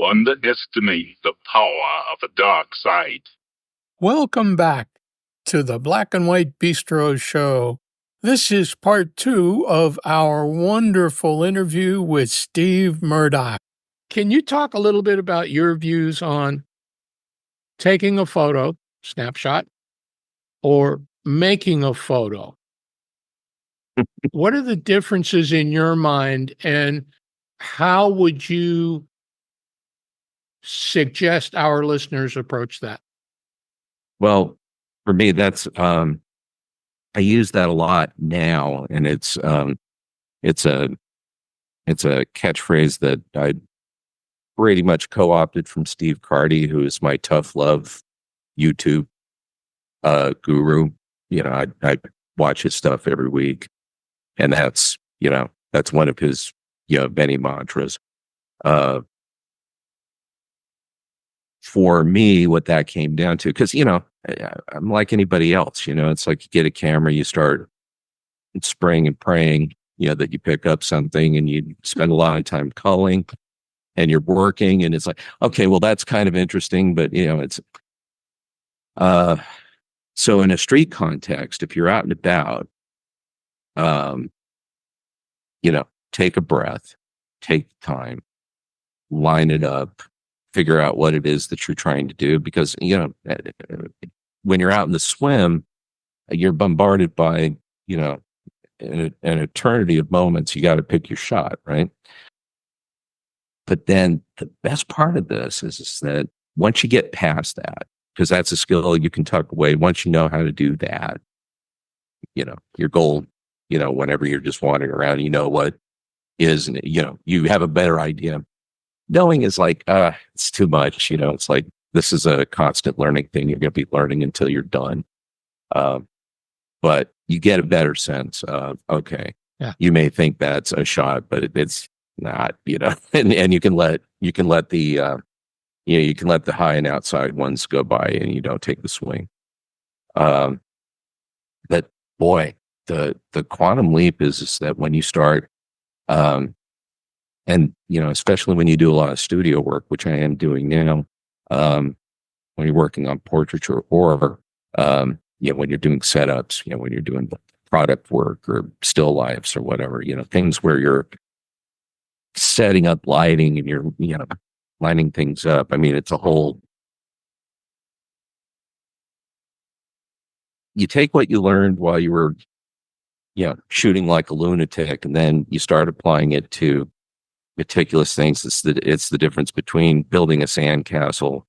underestimate the power of the dark side. Welcome back to the Black and White Bistro Show. This is part 2 of our wonderful interview with Steve Murdock. Can you talk a little bit about your views on taking a photo, snapshot, or making a photo? What are the differences in your mind, and how would you suggest our listeners approach that? Well, for me, that's I use that a lot now, and it's a catchphrase that I pretty much co-opted from Steve Cardy, who is my tough love YouTube guru. You know, I watch his stuff every week, and that's one of his many mantras. For me, what that came down to, because I'm like anybody else, it's like you get a camera, you start spraying and praying, that you pick up something, and you spend a lot of time culling, and you're working, and it's like, okay, well, that's kind of interesting, but it's so in a street context, if you're out and about, take a breath, take time, line it up, figure out what it is that you're trying to do, because when you're out in the swim, you're bombarded by an eternity of moments. You got to pick your shot, right? But then the best part of this is that once you get past that, because that's a skill you can tuck away, once you know how to do that, your goal, whenever you're just wandering around, what is, and you have a better idea. Knowing is like, it's too much, it's like, this is a constant learning thing. You're going to be learning until you're done. But you get a better sense of, okay, yeah, you may think that's a shot, but it's not, and you can let the, you can let the high and outside ones go by, and you don't take the swing. But boy, the quantum leap is that when you start, and, especially when you do a lot of studio work, which I am doing now, when you're working on portraiture or when you're doing setups, when you're doing product work or still lifes or whatever, things where you're setting up lighting and you're, lining things up. I mean, it's a whole, you take what you learned while you were, shooting like a lunatic, and then you start applying it to meticulous things. It's the difference between building a sandcastle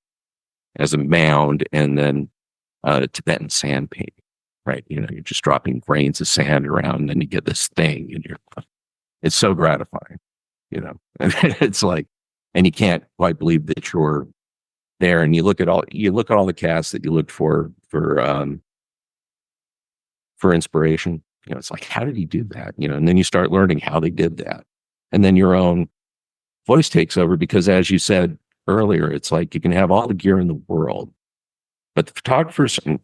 as a mound and then Tibetan sand painting, right? You're just dropping grains of sand around, and then you get this thing, and it's so gratifying, it's like, and you can't quite believe that you're there. And you look at all the casts that you looked for inspiration. It's like, how did he do that? And then you start learning how they did that, and then your own voice takes over, because as you said earlier, it's like you can have all the gear in the world, but the photographers, and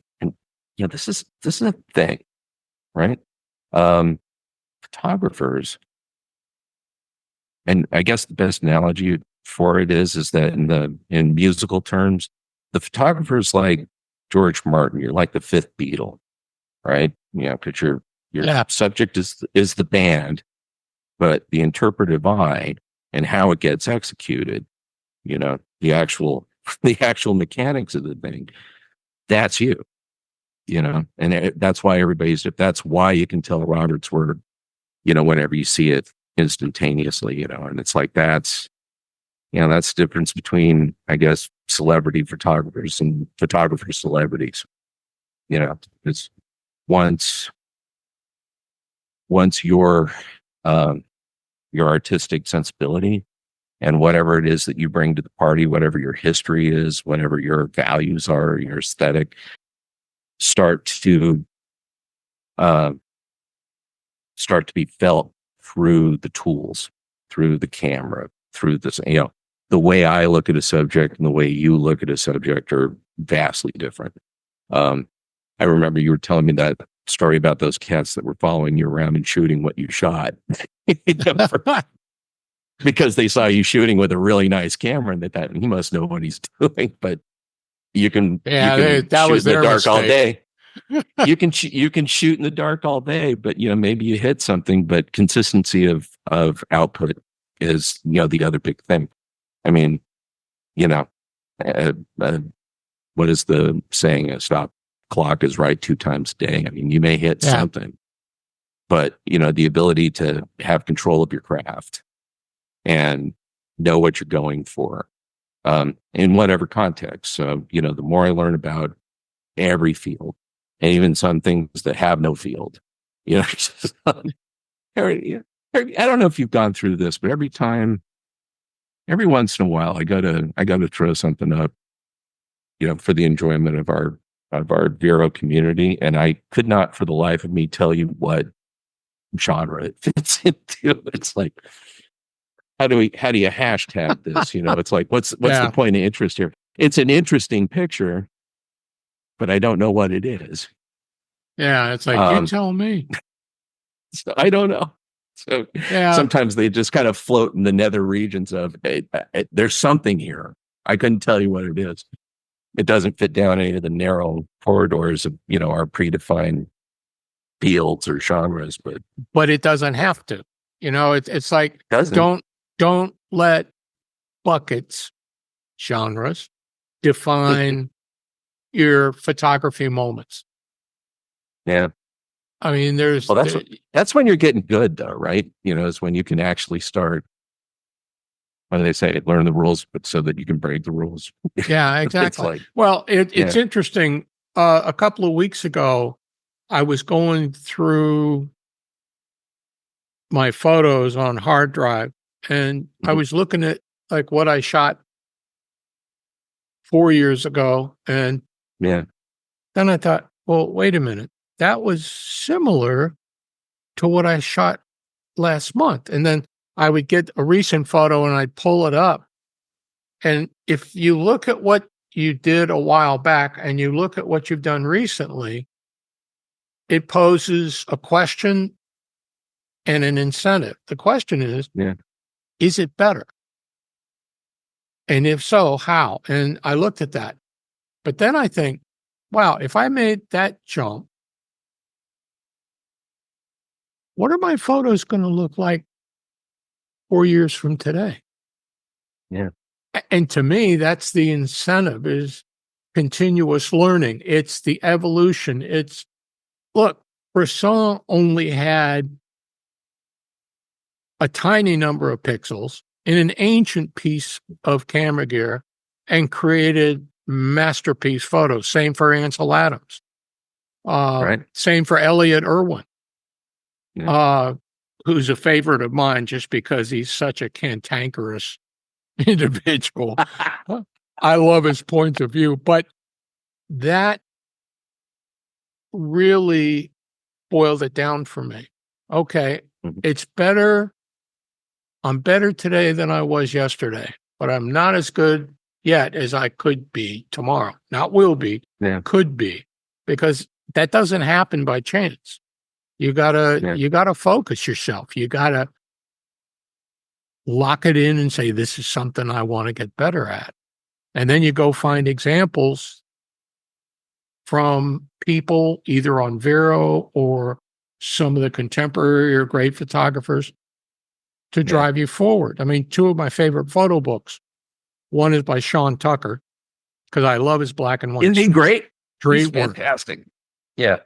this is a thing, right? Photographers, and I guess the best analogy for it is that in musical terms, the photographer's like George Martin. You're like the fifth Beatle, right? Because your subject is the band, but the interpretive eye and how it gets executed, the actual mechanics of the thing, that's you, and that's why that's why you can tell Robert's work, whenever you see it instantaneously, and it's like, that's the difference between, I guess, celebrity photographers and photographer celebrities. It's once your artistic sensibility and whatever it is that you bring to the party, whatever your history is, whatever your values are, your aesthetic, start to be felt through the tools, through the camera, through this, the way I look at a subject and the way you look at a subject are vastly different. I remember you were telling me that story about those cats that were following you around and shooting what you shot. because they saw you shooting with a really nice camera and they thought he must know what he's doing. But you can that shoot was in the their dark all mistake. day. You can shoot in the dark all day, but maybe you hit something. But consistency of output is the other big thing. I mean, uh, uh, what is the saying? A stop clock is right 2 times a day. I mean, you may hit something, but the ability to have control of your craft and know what you're going for, in whatever context. So, the more I learn about every field, and even some things that have no field, I don't know if you've gone through this, but every once in a while, I got to throw something up, for the enjoyment of our Vero community. And I could not for the life of me tell you what genre it fits into. It's like, how do you hashtag this? It's like, what's the point of interest here? It's an interesting picture, but I don't know what it is. Yeah. It's like, you tell me. So I don't know. So sometimes they just kind of float in the nether regions of, hey, there's something here. I couldn't tell you what it is. It doesn't fit down any of the narrow corridors of, our predefined fields or genres, but it doesn't have to. It's like, doesn't. Don't let buckets, genres, define your photography moments. Yeah. I mean, that's when you're getting good, though, right? Is when you can actually start. What do they say? Learn the rules, but so that you can break the rules. Yeah, exactly. It's interesting. A couple of weeks ago, I was going through my photos on hard drive, and I was looking at like what I shot 4 years ago, and then I thought, well, wait a minute, that was similar to what I shot last month. And then I would get a recent photo and I'd pull it up. And if you look at what you did a while back and you look at what you've done recently, it poses a question and an incentive. The question is it better? And if so, how? And I looked at that. But then I think, wow, if I made that jump, what are my photos going to look like 4 years from today? Yeah. And to me, that's the incentive, is continuous learning. It's the evolution. Look, Brisson only had a tiny number of pixels in an ancient piece of camera gear and created masterpiece photos. Same for Ansel Adams. Right. Same for Elliot Irwin, who's a favorite of mine just because he's such a cantankerous individual. I love his point of view, but that really boiled it down for me. Okay, it's better. I'm better today than I was yesterday, but I'm not as good yet as I could be tomorrow. Not will be, could be, because that doesn't happen by chance. You gotta focus yourself. You gotta lock it in and say, this is something I want to get better at. And then you go find examples from people either on Vero or some of the contemporary or great photographers to drive you forward. I mean, 2 of my favorite photo books. One is by Sean Tucker, because I love his black and white. Isn't he great? Great He's work. Fantastic. Yeah.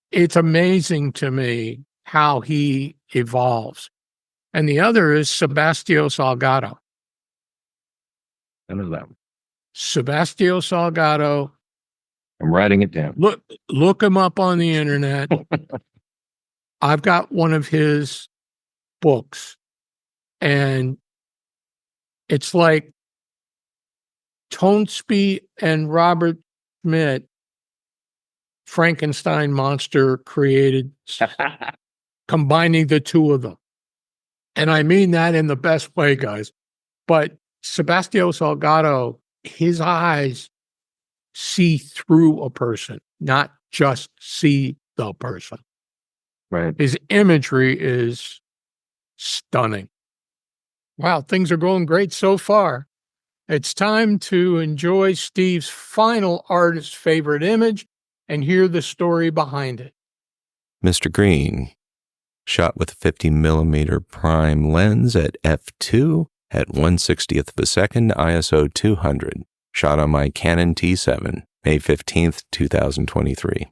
It's amazing to me how he evolves. And the other is Sebastião Salgado. I know that one. Sebastião Salgado. I'm writing it down. Look him up on the internet. I've got one of his books, and it's like Tonsby and Robert Schmidt, Frankenstein monster created, combining the 2 of them. And I mean that in the best way, guys. But Sebastião Salgado, his eyes see through a person, not just see the person. Right. His imagery is Stunning. Wow, things are going great so far. It's time to enjoy Steve's final artist's favorite image and hear the story behind it. Mr. Green, shot with a 50mm prime lens at f2 at 1/60th of a second, ISO 200, shot on my Canon T7, May 15th, 2023.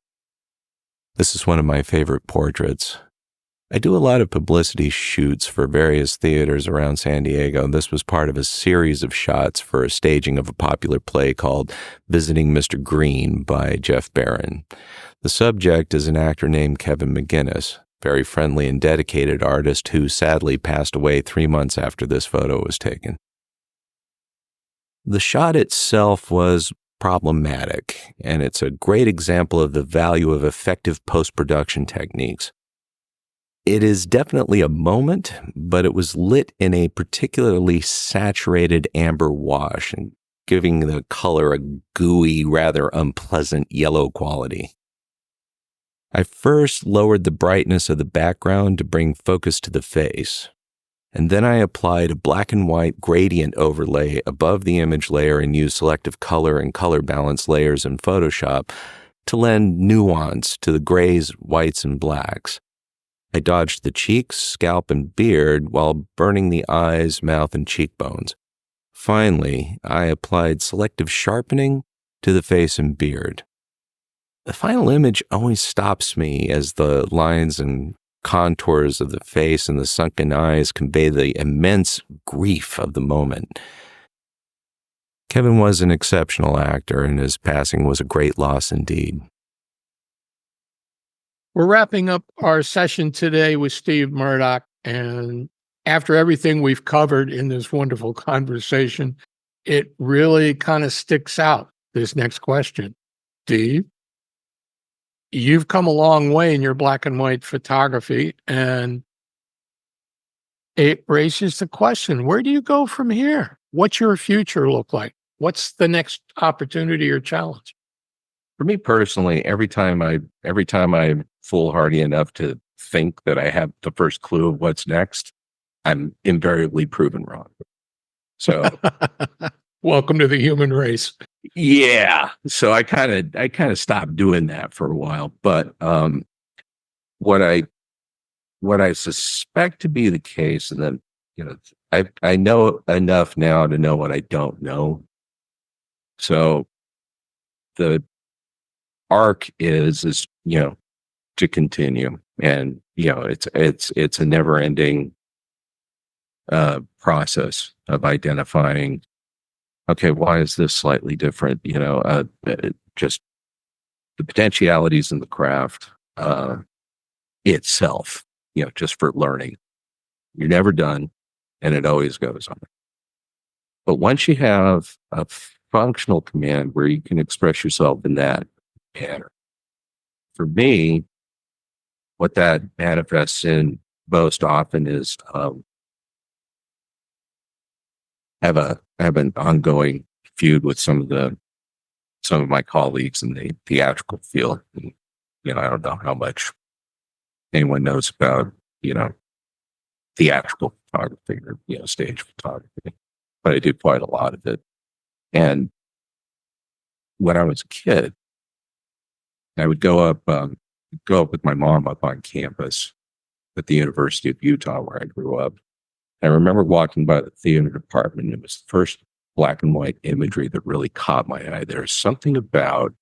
This is one of my favorite portraits. I do a lot of publicity shoots for various theaters around San Diego. This was part of a series of shots for a staging of a popular play called Visiting Mr. Green by Jeff Barron. The subject is an actor named Kevin McGinnis, very friendly and dedicated artist who sadly passed away 3 months after this photo was taken. The shot itself was problematic, and it's a great example of the value of effective post-production techniques. It is definitely a moment, but it was lit in a particularly saturated amber wash and giving the color a gooey, rather unpleasant yellow quality. I first lowered the brightness of the background to bring focus to the face, and then I applied a black and white gradient overlay above the image layer and used selective color and color balance layers in Photoshop to lend nuance to the grays, whites, and blacks. I dodged the cheeks, scalp, and beard while burning the eyes, mouth, and cheekbones. Finally, I applied selective sharpening to the face and beard. The final image always stops me as the lines and contours of the face and the sunken eyes convey the immense grief of the moment. Kevin was an exceptional actor, and his passing was a great loss indeed. We're wrapping up our session today with Steve Murdock, and after everything we've covered in this wonderful conversation, it really kind of sticks out, this next question. Steve, you've come a long way in your black and white photography, and it raises the question, where do you go from here? What's your future look like? What's the next opportunity or challenge? For me personally, every time I'm foolhardy enough to think that I have the first clue of what's next, I'm invariably proven wrong. So, welcome to the human race. Yeah. So I kind of stopped doing that for a while. But what I suspect to be the case, and then I know enough now to know what I don't know. So the arc is to continue, and it's a never ending process of identifying, okay, why is this slightly different? Just the potentialities in the craft itself, just for learning. You're never done, and it always goes on. But once you have a functional command where you can express yourself in that manner, for me, what that manifests in most often is have an ongoing feud with some of my colleagues in the theatrical field. And, I don't know how much anyone knows about theatrical photography or stage photography, but I do quite a lot of it. And when I was a kid, I would go up with my mom up on campus at the University of Utah, where I grew up. I remember walking by the theater department. It was the first black and white imagery that really caught my eye. There's something about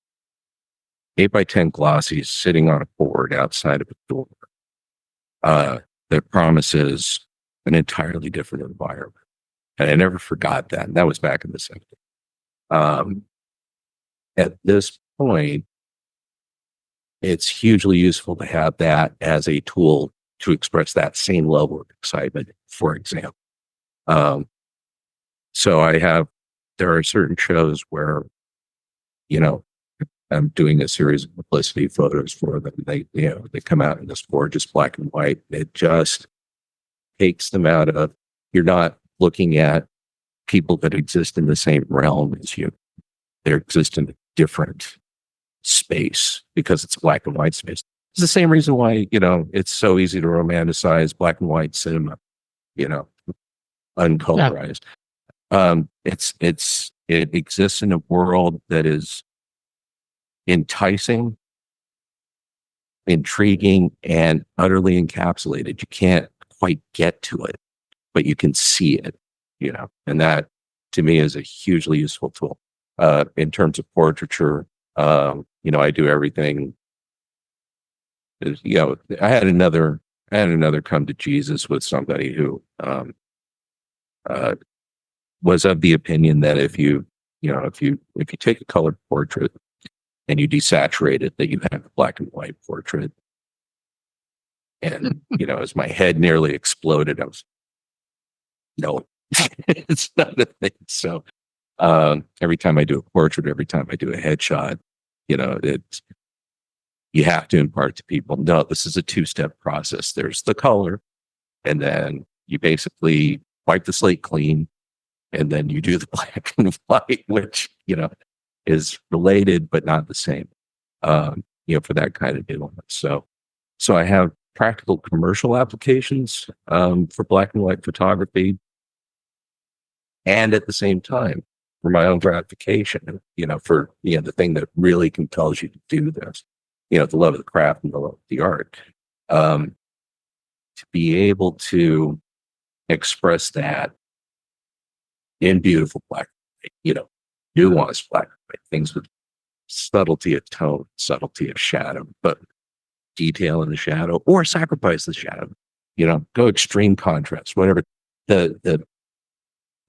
8x10 glossies sitting on a board outside of a door that promises an entirely different environment. And I never forgot that. And that was back in the 70s. At this point, it's hugely useful to have that as a tool to express that same level of excitement, for example. So there are certain shows where, I'm doing a series of publicity photos for them. They come out in this gorgeous black and white. It just takes them out of, you're not looking at people that exist in the same realm as you. They exist in a different space because it's black and white space. It's the same reason why, it's so easy to romanticize black and white cinema. uncolorized. It exists in a world that is enticing, intriguing, and utterly encapsulated. You can't quite get to it, but you can see it, and that to me is a hugely useful tool. In terms of portraiture, I do everything. I had another come to Jesus with somebody who was of the opinion that if you take a colored portrait and you desaturate it, that you have a black and white portrait. And as my head nearly exploded, I was, no, it's not a thing. So every time I do a portrait, every time I do a headshot, you have to impart to people, no, this is a two-step process. There's the color, and then you basically wipe the slate clean, and then you do the black and white, which, is related, but not the same, for that kind of deal. So I have practical commercial applications for black and white photography, and at the same time, for my own gratification, for, the thing that really compels you to do this, the love of the craft and the love of the art, to be able to express that in beautiful black and white, nuanced black and white, things with subtlety of tone, subtlety of shadow, but detail in the shadow, or sacrifice the shadow, go extreme contrast, whatever.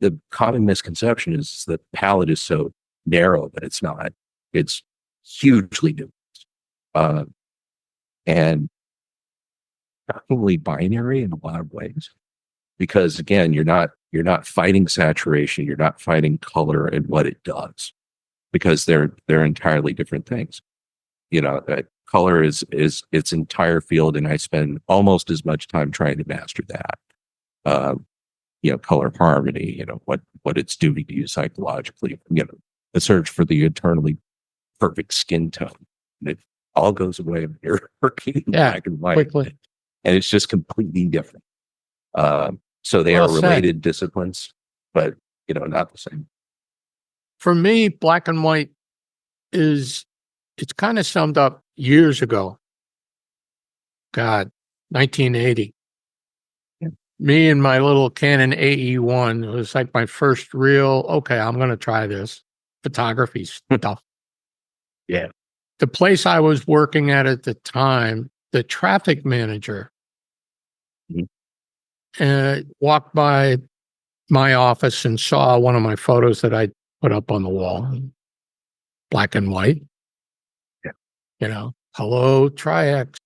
The common misconception is that the palette is so narrow, but it's not. It's hugely nuanced. And probably binary in a lot of ways, because again, you're not fighting saturation, you're not fighting color and what it does, because they're entirely different things. That color is its entire field, and I spend almost as much time trying to master that. Color harmony, what it's doing to you psychologically, the search for the eternally perfect skin tone. And it all goes away when you're working in black and white. Quickly. And it's just completely different. So they are related disciplines, but, not the same. For me, black and white it's kind of summed up years ago. God, 1980. Yeah. Me and my little Canon AE1, it was like my first real, okay, I'm going to try this photography stuff. Yeah. The place I was working at the time, the traffic manager walked by my office and saw one of my photos that I put up on the wall, black and white. Yeah. Hello, Tri-X.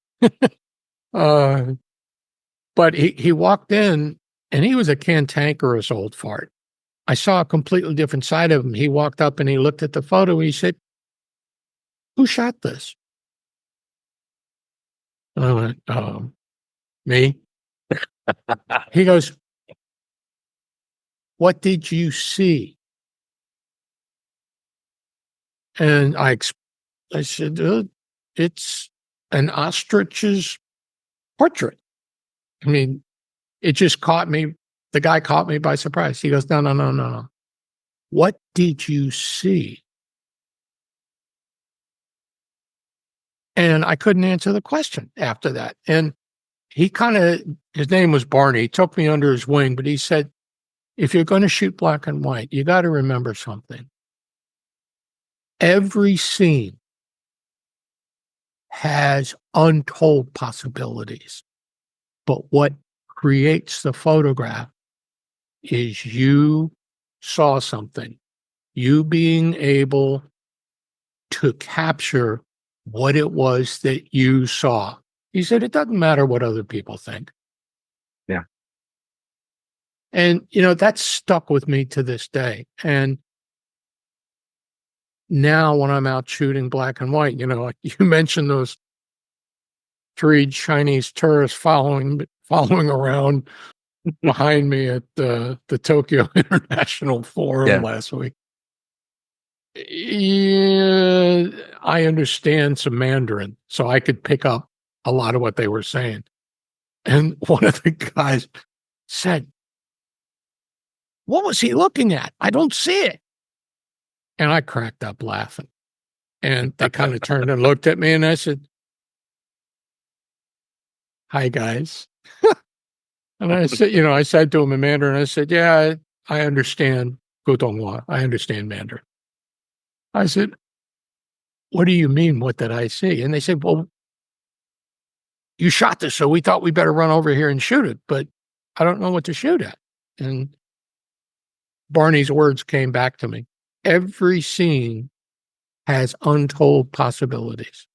But he walked in, and he was a cantankerous old fart. I saw a completely different side of him. He walked up and he looked at the photo. He said, "Who shot this?" And I went, me. He goes, "What did you see?" And I said, "It's an ostrich's portrait." I mean, it just caught me. The guy caught me by surprise. He goes, No. What did you see? And I couldn't answer the question after that. And his name was Barney. He took me under his wing, but he said, if you're going to shoot black and white, you got to remember something. Every scene has untold possibilities, but what creates the photograph is you saw something, you being able to capture what it was that you saw. He said, it doesn't matter what other people think. Yeah. And, that's stuck with me to this day. And now when I'm out shooting black and white, like you mentioned those 3 Chinese tourists following around behind me at the Tokyo International Forum last week. Yeah, I understand some Mandarin, so I could pick up a lot of what they were saying. And one of the guys said, "What was he looking at? I don't see it." And I cracked up laughing. And they kind of turned and looked at me, and I said, "Hi, guys." And I said, I said to him in Mandarin, I said, "Yeah, I understand Putonghua. I understand Mandarin." I said, "What do you mean? What did I see?" And they said, "Well, you shot this, so we thought we better run over here and shoot it, but I don't know what to shoot at." And Barney's words came back to me. Every scene has untold possibilities.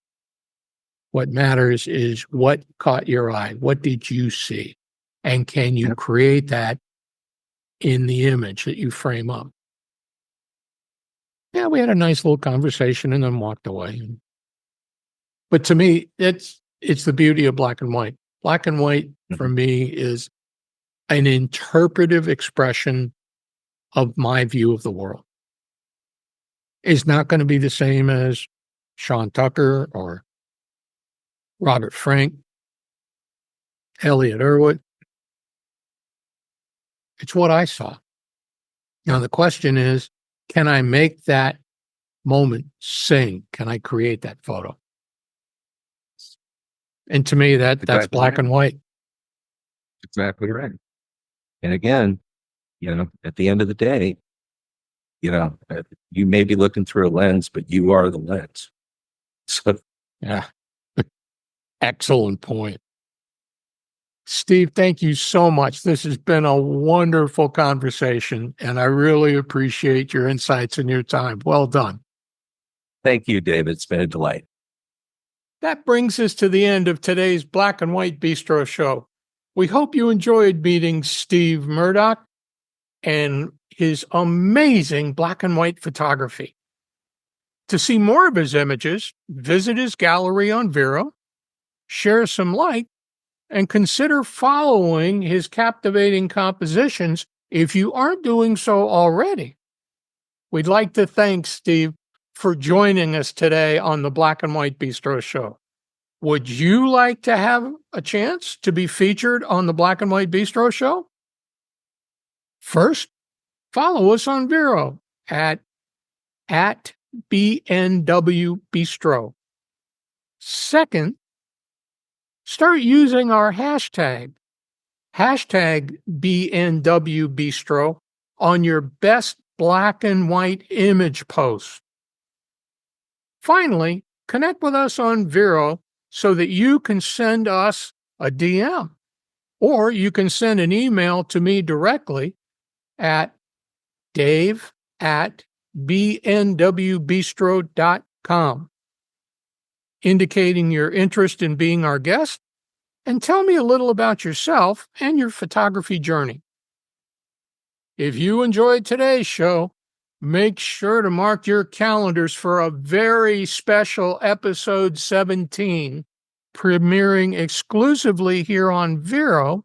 What matters is what caught your eye. What did you see? And can you create that in the image that you frame up? Yeah, we had a nice little conversation and then walked away. But to me, it's the beauty of black and white. Black and white for me is an interpretive expression of my view of the world. It's not going to be the same as Sean Tucker or Robert Frank, Elliot Erwitt. It's what I saw. Now, the question is, can I make that moment sing? Can I create that photo? And to me, that's black and white. Exactly right. And again, at the end of the day, you may be looking through a lens, but you are the lens. So, yeah. Excellent point. Steve, thank you so much. This has been a wonderful conversation, and I really appreciate your insights and your time. Well done. Thank you, David. It's been a delight. That brings us to the end of today's Black and White Bistro show. We hope you enjoyed meeting Steve Murdock and his amazing black and white photography. To see more of his images, visit his gallery on Vero, share some like, and consider following his captivating compositions if you aren't doing so already. We'd like to thank Steve for joining us today on the Black and White Bistro show. Would you like to have a chance to be featured on the Black and White Bistro show? First, follow us on Vero at BNW Bistro. Second, start using our hashtag BNW Bistro on your best black and white image posts. Finally, connect with us on Vero so that you can send us a DM, or you can send an email to me directly at dave@bnwbistro.com, indicating your interest in being our guest, and tell me a little about yourself and your photography journey. If you enjoyed today's show, make sure to mark your calendars for a very special episode 17, premiering exclusively here on Vero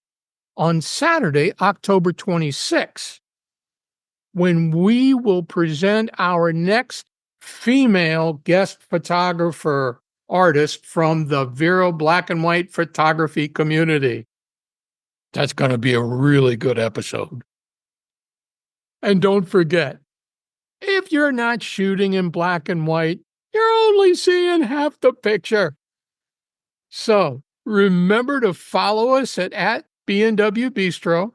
on Saturday, October 26th, when we will present our next female guest photographer artist from the Vero black and white photography community. That's going to be a really good episode. And don't forget, if you're not shooting in black and white, you're only seeing half the picture. So remember to follow us at BNW Bistro.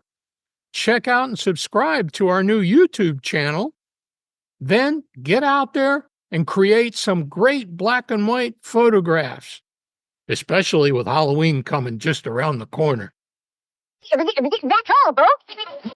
Check out and subscribe to our new YouTube channel. Then get out there and create some great black and white photographs, especially with Halloween coming just around the corner. That's all, folks.